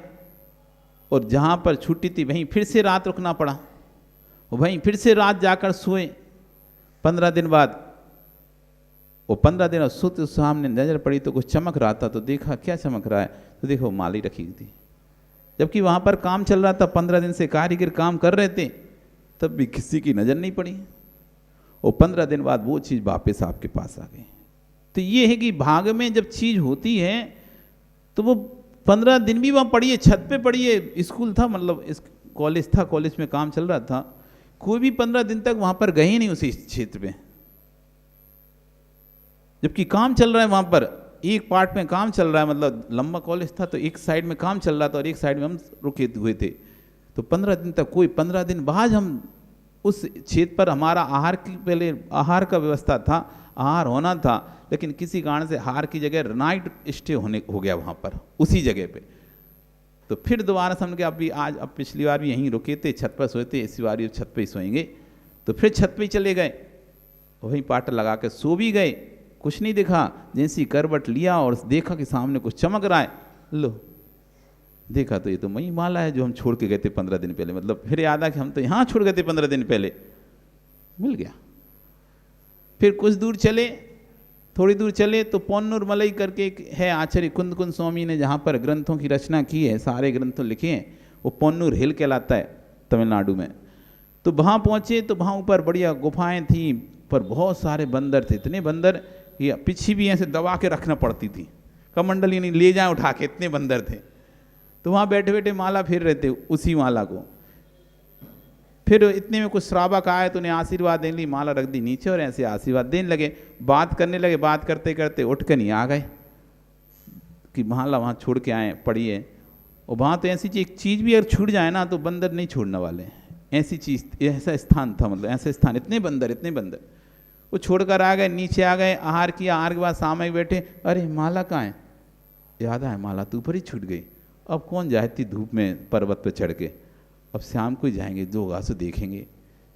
और जहाँ पर छुट्टी थी वहीं फिर से रात रुकना पड़ा, वहीं फिर से रात जाकर सोए। 15 दिन बाद वो 15 दिन सोते सामने नजर पड़ी तो कुछ चमक रहा था, तो देखा क्या चमक रहा है, तो देखो माली रखी हुई थी। जबकि वहाँ पर काम चल रहा था, 15 दिन से कारीगर काम कर रहे थे, तब भी किसी की नज़र नहीं पड़ी। और 15 दिन बाद वो चीज़ वापस आपके पास आ गई। तो ये है कि भाग में जब चीज़ होती है तो वो 15 दिन भी वहाँ पढ़िए, छत पे पढ़िए, स्कूल था, मतलब इस कॉलेज था, कॉलेज में काम चल रहा था, कोई भी 15 दिन तक वहाँ पर गए ही नहीं उसी क्षेत्र में, जबकि काम चल रहा है वहाँ पर, एक पार्ट में काम चल रहा है, मतलब लंबा कॉलेज था तो एक साइड में काम चल रहा था और एक साइड में हम रुके हुए थे। तो 15 दिन तक कोई, 15 दिन बाद हम उस क्षेत्र पर, हमारा आहार की, पहले आहार का व्यवस्था था, आहार होना था, लेकिन किसी कारण से आहार की जगह नाइट स्टे होने हो गया वहाँ पर उसी जगह पे। तो फिर दोबारा समझ के अभी आज, अब पिछली बार भी यहीं रुके थे, छत पर सोए थे, इसी बार भी छत पे ही सोएंगे। तो फिर छत पे ही चले गए, वहीं पाटर लगा के सो भी गए, कुछ नहीं दिखा। जैसी करवट लिया और देखा कि सामने कुछ चमक रहा है, लो देखा तो ये तो वही माला है जो हम छोड़ के गए थे 15 दिन पहले। मतलब फिर याद आ कि हम तो यहाँ छोड़ गए थे 15 दिन पहले, मिल गया। फिर कुछ दूर चले, थोड़ी दूर चले तो पोन्नूर मलई करके एक है, आचार्य कुंद कुंद स्वामी ने जहाँ पर ग्रंथों की रचना की है, सारे ग्रंथों लिखे हैं, वो पोन्नूर हिल कहलाता है तमिलनाडु में। तो वहाँ पहुँचे तो वहाँ ऊपर बढ़िया गुफाएं थी, पर बहुत सारे बंदर थे, इतने बंदर ये पीछे भी ऐसे दबा के रखना पड़ती थी, कमंडली नहीं ले जाए उठा के, इतने बंदर थे। तो वहाँ बैठे बैठे माला फेर रहे थे उसी माला को। फिर इतने में कुछ श्रावक आए तो उन्हें आशीर्वाद देने ली, माला रख दी नीचे और ऐसे आशीर्वाद देने लगे, बात करने लगे। बात करते करते उठ कर नहीं आ गए कि माला वहाँ छोड़ के आए, पढ़िए। और वहाँ तो ऐसी चीज़ भी अगर छूट जाए ना तो बंदर नहीं छोड़ने वाले, ऐसी चीज़, ऐसा स्थान था, मतलब ऐसा स्थान, इतने बंदर। वो छोड़ कर आ गए, नीचे आ गए, आहार किया, आहार के बाद सामने बैठे, अरे माला कहाँ है, याद आया माला तो ऊपर ही छूट गई। अब कौन जाए इतनी धूप में पर्वत पर चढ़ के, अब शाम को ही जाएंगे, जो होगा सो देखेंगे।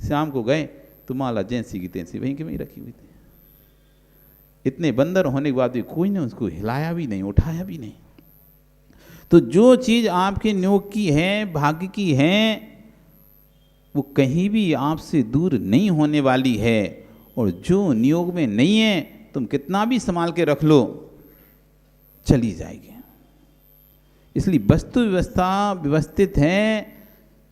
शाम को गए तो माला जैसी की तैसी वहीं के वहीं रखी हुई थी। इतने बंदर होने के बाद भी कोई ने उसको हिलाया भी नहीं, उठाया भी नहीं। तो जो चीज़ आपके नियोग की है, भाग्य की है, वो कहीं भी आपसे दूर नहीं होने वाली है। और जो नियोग में नहीं है, तुम कितना भी संभाल के रख लो, चली जाएगी। इसलिए वस्तु व्यवस्था व्यवस्थित है,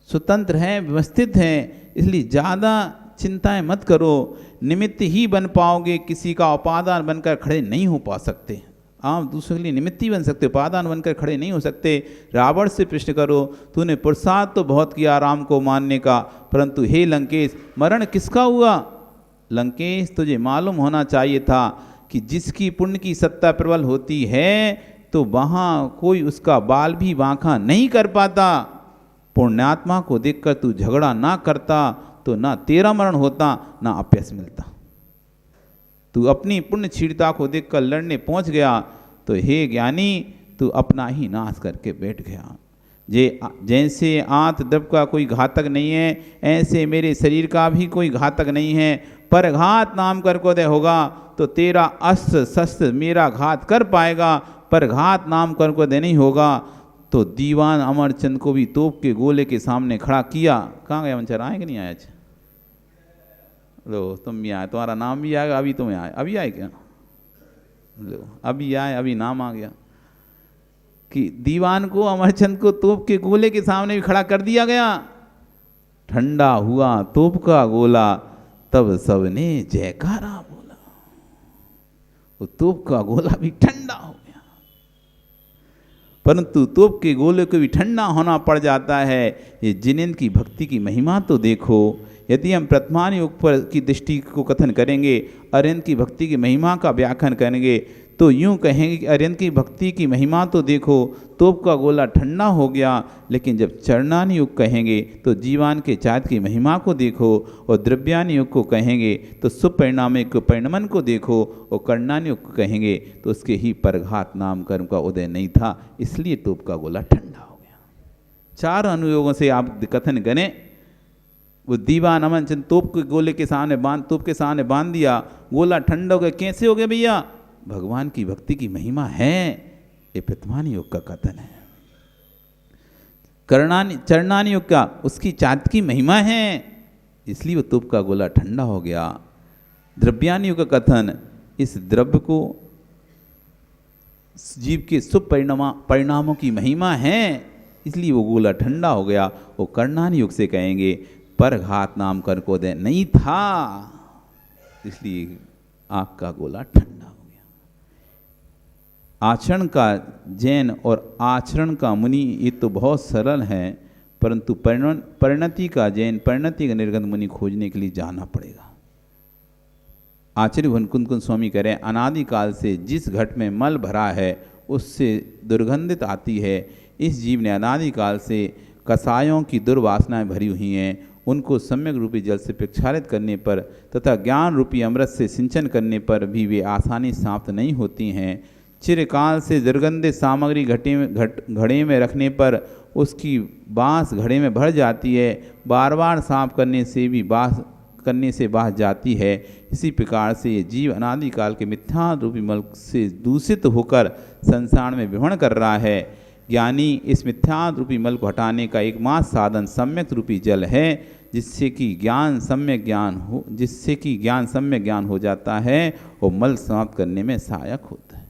स्वतंत्र है, व्यवस्थित है, इसलिए ज़्यादा चिंताएं मत करो। निमित्त ही बन पाओगे, किसी का उपादान बनकर खड़े नहीं हो पा सकते। आप दूसरों के लिए निमित्त ही बन सकते, उपादान बनकर खड़े नहीं हो सकते। रावण से प्रश्न करो, तूने प्रसाद तो बहुत किया राम को मानने का, परंतु हे लंकेश, मरण किसका हुआ? लंकेश, तुझे मालूम होना चाहिए था कि जिसकी पुण्य की सत्ता प्रबल होती है तो वहाँ कोई उसका बाल भी बांका नहीं कर पाता। पुण्यात्मा को देखकर तू झगड़ा ना करता तो ना तेरा मरण होता, ना अभ्यस मिलता। तू अपनी पुण्य क्षीणता को देखकर लड़ने पहुँच गया तो हे ज्ञानी, तू अपना ही नाश करके बैठ गया। जैसे आंत द्रव्य का कोई घातक नहीं है, ऐसे मेरे शरीर का भी कोई घातक नहीं है। पर घात नाम कर को दे होगा तो तेरा अस्त्र शस्त्र मेरा घात कर पाएगा, पर घात नाम कर को दे नहीं होगा। तो दीवान अमरचंद को भी तोप के गोले के सामने खड़ा किया। कहाँ गया मंचर, आए कि नहीं आया? लो तुम भी आए, तुम्हारा नाम भी आएगा, अभी तुम्हें आए, अभी आए क्या? लो अभी आए, अभी नाम आ गया कि दीवान को, अमरचंद को तोप के गोले के सामने भी खड़ा कर दिया गया। ठंडा हुआ तोप का गोला, तब सबने जयकारा बोला। वो तोप का गोला भी ठंडा हो गया, परंतु तोप के गोले को भी ठंडा होना पड़ जाता है। ये जिनेंद्र की भक्ति की महिमा तो देखो। यदि हम प्रथमान योग पर की दृष्टि को कथन करेंगे, अरिहंत की भक्ति की महिमा का व्याख्यान करेंगे, तो यूँ कहेंगे कि अरिहंत की भक्ति की महिमा तो देखो, तोप का गोला ठंडा हो गया। लेकिन जब चरणान युग कहेंगे तो जीवान के चाँद की महिमा को देखो, और द्रव्यान युग को कहेंगे तो सुपरिणामिक परिणमन को देखो, और कर्णान युग को कहेंगे तो उसके ही परघात नाम कर्म का उदय नहीं था, इसलिए तोप का गोला ठंडा हो गया। चार अनुयोगों से आप कथन करें। वो दीवान अमरचंद तोप के गोले के सामने तोप के सामने बांध दिया, गोला ठंडा हो गया। कैसे हो गया भैया? भगवान की भक्ति की महिमा है, ये प्रथमान योग का कथन है। चरणान योग का उसकी चाँद की महिमा है, इसलिए वो तोप का गोला ठंडा हो गया। द्रव्यान योग का कथन, इस द्रव्य को जीव के शुभ परिणामों की महिमा है, इसलिए वो गोला ठंडा हो गया। वो कर्णान युग से कहेंगे पर घात नाम कर को दे नहीं था, इसलिए आग का गोला ठंडा हो गया। आचरण का जैन और आचरण का मुनि ये तो बहुत सरल है, परंतु परिणति का जैन, परिणति का निर्गत मुनि खोजने के लिए जाना पड़ेगा। आचार्य भनकुंद स्वामी कह रहे हैं, अनादिकाल से जिस घट में मल भरा है उससे दुर्गंधित आती है। इस जीव ने अनादिकाल से कसायों की दुर्वासनाएं भरी हुई हैं, उनको सम्यक रूपी जल से प्रक्षालित करने पर तथा ज्ञान रूपी अमृत से सिंचन करने पर भी वे आसानी समाप्त नहीं होती हैं। चिरकाल से दुर्गंधित सामग्री घड़े में रखने पर उसकी बाँस घड़े में भर जाती है, बार बार साफ करने से बाँस जाती है। इसी प्रकार से ये जीव अनादिकाल के मिथ्या रूपी मल से दूषित होकर संसार में विहरण कर रहा है। ज्ञानी इस मिथ्या रूपी मल को हटाने का एकमात्र साधन सम्यक रूपी जल है, जिससे कि ज्ञान सम्यक ज्ञान हो जाता है और मल समाप्त करने में सहायक होता है।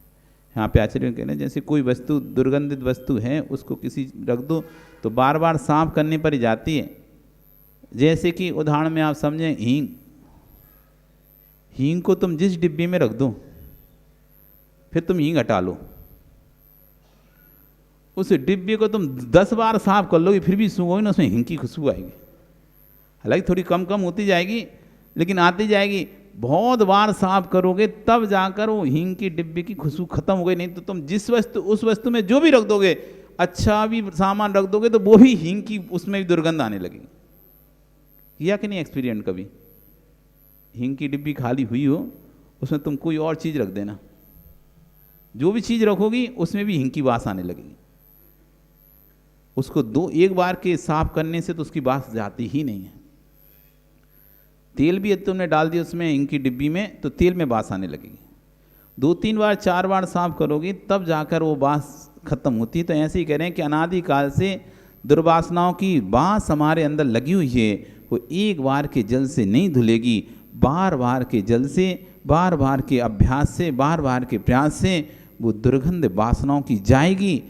यहाँ पे आचार्य कह रहे हैं, जैसे कोई वस्तु दुर्गंधित वस्तु है, उसको किसी रख दो तो बार बार साफ करने पर ही जाती है। जैसे कि उदाहरण में आप समझें, हींग को तुम जिस डिब्बे में रख दो, फिर तुम हींग हटा लो, उस डिब्बे को तुम 10 बार साफ कर लोगे फिर भी सूंघोगे ना, उसमें हींग की खुशबू आएगी। हालांकि थोड़ी कम कम होती जाएगी, लेकिन आती जाएगी। बहुत बार साफ करोगे तब जाकर वो हींग की डिब्बे की खुशबू खत्म हो गई। नहीं तो तुम उस वस्तु में जो भी रख दोगे, अच्छा भी सामान रख दोगे, तो वो भी हींग की उसमें भी दुर्गंध आने लगेगी। किया कि नहीं एक्सपीरियंस कभी? हींग की डिब्बी खाली हुई हो, उसमें तुम कोई और चीज़ रख देना, जो भी चीज़ रखोगी उसमें भी हींग की वास आने लगेगी। उसको एक बार के साफ करने से तो उसकी वास जाती ही नहीं है। तेल भी यदि तुमने डाल दिया उसमें हींग की डिब्बी में, तो तेल में वास आने लगेगी। 2-3 बार 4 बार साफ करोगी तब जाकर वो वास खत्म होती है। तो ऐसे ही कह रहे हैं कि अनादिकाल से दुर्वासनाओं की बाँस हमारे अंदर लगी हुई है, वो एक बार के जल से नहीं धुलेगी। बार बार के जल से, बार बार के अभ्यास से, बार बार के प्रयास से वो दुर्गंध वासनाओं की जाएगी,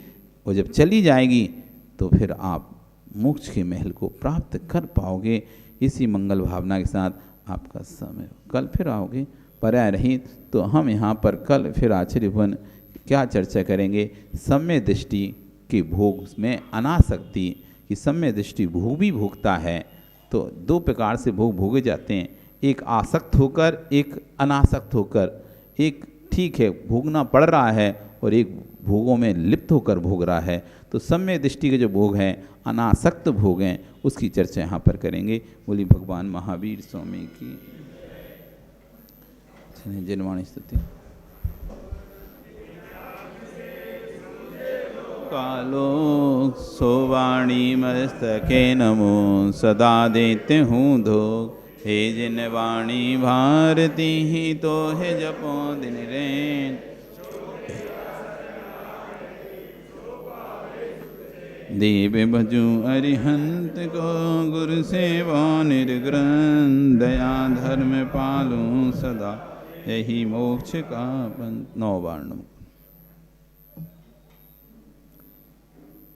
और जब चली जाएगी तो फिर आप मोक्ष के महल को प्राप्त कर पाओगे। इसी मंगल भावना के साथ आपका समय, कल फिर आओगे पर्याय रहित। तो हम यहाँ पर कल फिर आचार्य भवन क्या चर्चा करेंगे? सम्य दृष्टि के भोग में अनासक्ति कि सम्य दृष्टि भोग भी भोगता है। तो 2 प्रकार से भोग भोगे जाते हैं, एक आसक्त होकर, एक अनासक्त होकर। एक ठीक है भोगना पड़ रहा है, और एक भोगों में लिप्त होकर भोग रहा है। तो सम्य दृष्टि के जो भोग हैं, अनासक्त भोग हैं, उसकी चर्चा यहाँ पर करेंगे। बोली भगवान महावीर स्वामी की जनवाणी स्तुति। कालो सोवाणी मस्तके नमो सदा देते हूँ धोग। हे जिन वाणी भारती ही तो है जपो दिन रैन। देव भजू अरिहंत को गुरु सेवा निर्ग्रंथ। दया धर्म पालूं सदा, यही मोक्ष का पंथ। 9 बार नमः।